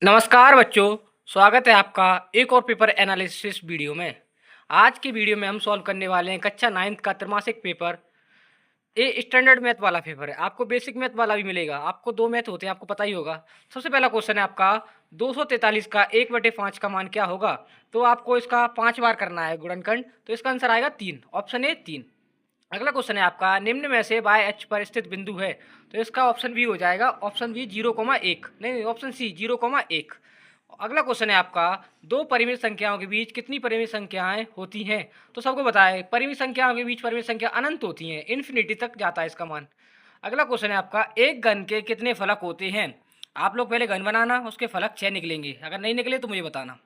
नमस्कार बच्चों, स्वागत है आपका एक और पेपर एनालिसिस वीडियो में। आज की वीडियो में हम सॉल्व करने वाले हैं कक्षा 9th का त्रैमासिक पेपर। ये स्टैंडर्ड मैथ वाला पेपर है। आपको बेसिक मैथ वाला भी मिलेगा। आपको दो मैथ होते हैं, आपको पता ही होगा। सबसे पहला क्वेश्चन है आपका 243 का 1/5 का मान क्या होगा। तो आपको इसका 5 बार करना है गुणनखंड। तो इसका आंसर आएगा 3, ऑप्शन ए 3। अगला क्वेश्चन है आपका निम्न में से बाय एच पर स्थित बिंदु है। तो इसका ऑप्शन बी हो जाएगा, ऑप्शन बी 0,1, नहीं ऑप्शन सी 0,1। अगला क्वेश्चन है आपका दो परिमित संख्याओं के बीच कितनी परिमित संख्याएं होती हैं। तो सबको पता है परिमित संख्याओं के बीच परिमित संख्या अनंत होती हैं, इन्फिनिटी तक जाता है इसका मान। अगला क्वेश्चन है आपका एक घन के कितने फलक होते हैं। आप लोग पहले घन बनाना, उसके फलक 6 निकलेंगे, अगर नहीं निकले तो मुझे बताना।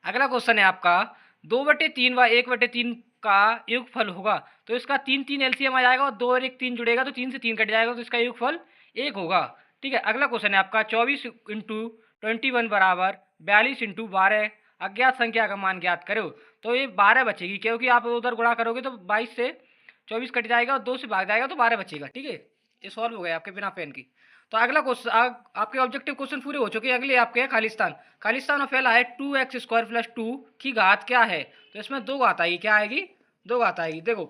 अगला क्वेश्चन है आपका 2/3 व 1/3 का योगफल होगा। तो इसका 3 एलसीएम आ जाएगा और 2 और 1 3 जुड़ेगा तो 3 से 3 कट जाएगा, तो इसका योगफल 1 होगा। ठीक है। अगला क्वेश्चन है आपका 24 × 21 बराबर 42 × 12 अज्ञात संख्या का मान ज्ञात करो। तो ये 12 बचेगी, क्योंकि आप उधर गुणा करोगे तो 22 से 24 कट जाएगा और 2 से भाग जाएगा तो 12 बचेगा। ठीक है, ये सॉल्व हो गया आपके बिना पेन की। तो अगला क्वेश्चन आपके ऑब्जेक्टिव क्वेश्चन पूरे हो चुके हैं। अगले आपके हैं खालिस्तान। खालिस्तान में फैला है 2x² + 2 की घात क्या है। तो इसमें 2 घात आएगी, क्या आएगी, 2 घात आएगी। देखो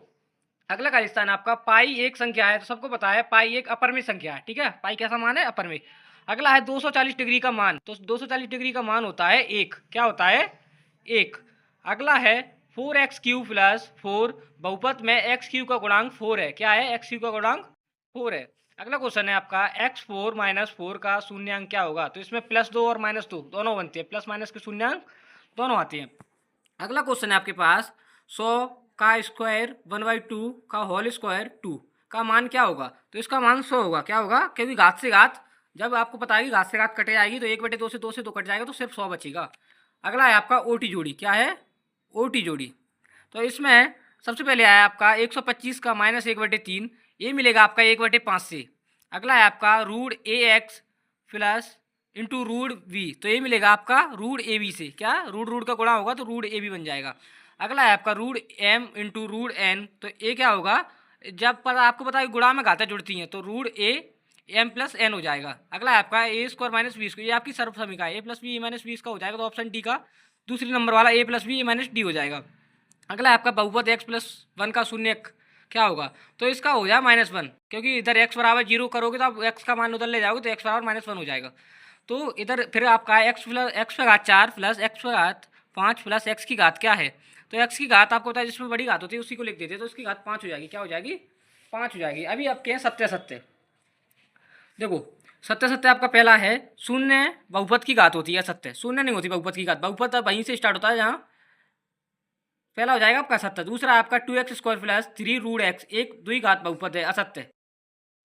अगला खालिस्तान आपका पाई एक संख्या है, तो सबको पता है पाई एक अपरिमेय संख्या है। ठीक है, पाई कैसा मान है, अपरिमेय। अगला है 240 डिग्री का मान। तो 240 डिग्री का मान होता है 1, क्या होता है 1। अगला है 4x³ + 4 बहुपद में x³ का गुणांक 4 है, क्या है x³ का गुणांक 4 है। अगला क्वेश्चन है आपका x4 - 4 का शून्यांक क्या होगा। तो इसमें +2 और -2 दोनों बनते हैं, प्लस माइनस के शून्यांक दोनों आते हैं। अगला क्वेश्चन है आपके पास 100 का स्क्वायर 1/2 का होल स्क्वायर 2 का मान क्या होगा। तो इसका मान 100 होगा, क्या होगा, क्योंकि घात से घात जब आपको पता है कि घात से घात कटे जाएगी तो 1/2 से 2 से 2 कट जाएगा तो सिर्फ 100 बचेगा। अगला है आपका ओटी जोड़ी, क्या है ओटी जोड़ी। तो इसमें सबसे पहले आया आपका 125 का -1/3, ये मिलेगा आपका 1/5 से। अगला है आपका √ax प्लस इंटू √v, तो ये मिलेगा आपका √ab से, क्या रूट का गुणा होगा तो √ab बन जाएगा। अगला है आपका √m इंटू √n, तो ये क्या होगा, जब पर आपको पता है गुणा में घातें जुड़ती हैं तो √a m + n हो जाएगा। अगला है आपका a² - b², ये आपकी सर्वसमीका है, a + b - b इसका हो जाएगा, तो ऑप्शन डी का दूसरी नंबर वाला a + b - d हो जाएगा। अगला है आपका बहुपद x+1 का शून्यक क्या होगा। तो इसका हो जाए -1, क्योंकि इधर x = 0 करोगे तो आप x का मान उधर ले जाओगे तो x = -1 हो जाएगा। तो इधर फिर आपका x4 + x5 + x की घात क्या है। तो x की घात आपको पता है जिसमें बड़ी घात होती है उसी को लिख देते हैं, तो उसकी घात 5 हो जाएगी, क्या हो जाएगी 5 हो जाएगी। अभी आपके हैं सत्य। देखो सत्य आपका पहला है शून्य बहुपद की घात होती है, सत्य शून्य नहीं होती बहुपद की घात, बहुपद वहीं से स्टार्ट होता है जहाँ पहला हो जाएगा आपका सत्य। दूसरा आपका 2x² + 3√x एक द्विघात बहुपद है, असत्य,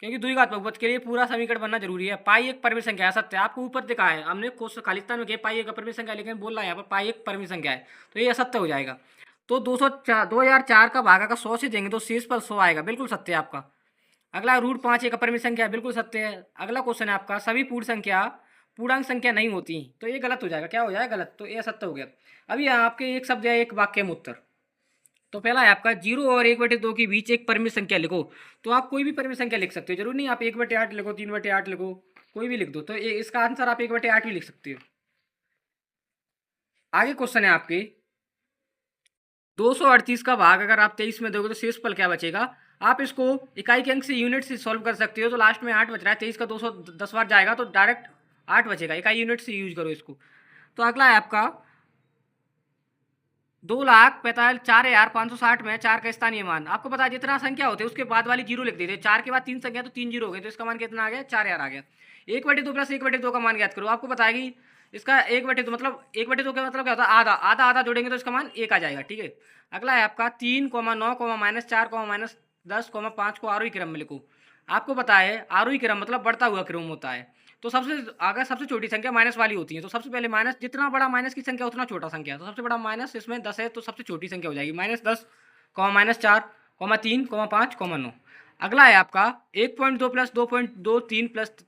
क्योंकि द्विघात बहुपद के लिए पूरा समीकरण बनना जरूरी है। पाई एक परिमित संख्या है, असत्य, आपको ऊपर दिखा है हमने खालिस्तान में किया पाई एक अपरिमित संख्या, लेकिन बोल रहा है यहाँ पर पाई एक परिमित संख्या है, तो ये असत्य हो जाएगा। तो 2004 का भागा का 100 से देंगे तो शेष पर 100 आएगा, बिल्कुल सत्य है आपका। अगला √5 एक अपरिमित संख्या है, बिल्कुल सत्य है। अगला क्वेश्चन है आपका सभी पूर्णांक संख्या नहीं होती, तो ये गलत हो जाएगा, क्या हो जाएगा गलत, तो ये सत्य हो गया। अभी यहाँ आपके एक शब्द है एक वाक्य में उत्तर। तो पहला है आपका 0 और 1/2 के बीच एक परिमित संख्या लिखो। तो आप कोई भी परिमित संख्या लिख सकते हो, जरूर नहीं आप 1/8 लिखो, 3/8 लिखो, कोई भी लिख दो, तो इसका आंसर आप 1/8 भी लिख सकते हो। आगे क्वेश्चन है आपके 238 का भाग अगर आप 23 में दोगे तो शेषफल क्या बचेगा। आप इसको इकाई के अंक से यूनिट से सॉल्व कर सकते हो। तो लास्ट में 8 बच रहा है, 23 का 210 बार जाएगा तो डायरेक्ट 8 बचेगा, इकाई यूनिट से यूज करो इसको। तो अगला है आपका 2,45,4,560 में 4 का स्थानीय मान। आपको पता है जितना संख्या होते हैं उसके बाद वाली जीरो लिख देते हैं, 4 के बाद 3 संख्या तो 3 जीरो हो गए, तो इसका मान कितना आ गया 4,000 आ गया। 1/2 + 1/2 का मान ज्ञात करो। आपको पता है कि इसका 1/2 मतलब 1/2 का मतलब क्या होता है, आधा आधा आधा जोड़ेंगे तो इसका मान 1 आ जाएगा। ठीक है। अगला है आपका 3, 9, -4, -10, 5 को आरोही क्रम में लिखो। आपको पता है आरोही क्रम मतलब बढ़ता हुआ क्रम होता है। तो सबसे छोटी संख्या माइनस वाली होती है, तो सबसे पहले माइनस, जितना बड़ा माइनस की संख्या उतना छोटा संख्या, तो सबसे बड़ा माइनस इसमें 10 है, तो सबसे छोटी संख्या हो जाएगी -10, -4, 3, 5, 9। अगला है आपका 1.2 + 2.23 +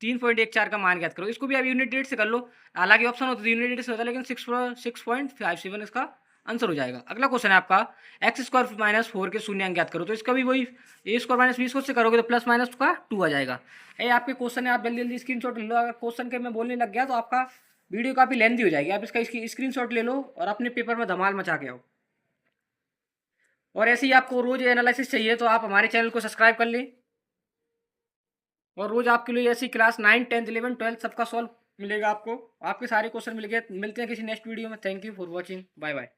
3.14 का मान ज्ञात करो। इसको भी आप यूनिट डेट से कर लो, हालांकि ऑप्शन होता है यूनिट डेट से होता है, लेकिन 6.57 इसका आंसर हो जाएगा। अगला क्वेश्चन है आपका x² - 4 के शून्यांक ज्ञात करो। तो इसका भी वही a² - b² से करोगे तो +- का 2 आ जाएगा। ये आपके क्वेश्चन है, आप जल्दी जल्दी स्क्रीनशॉट ले लो। अगर क्वेश्चन के मैं बोलने लग गया तो आपका वीडियो काफ़ी लेंथी हो जाएगी, आप इसकी स्क्रीनशॉट ले लो और अपने पेपर में धमाल मचा के आओ। और ऐसे ही आपको रोज एनालिसिस चाहिए तो आप हमारे चैनल को सब्सक्राइब कर लें, और रोज आपके लिए ऐसी क्लास 9, 10, 11, 12 सबका सॉल्व मिलेगा आपको। आपके सारे क्वेश्चन मिल गए। मिलते हैं किसी नेक्स्ट वीडियो में। Thank you for watching. Bye bye.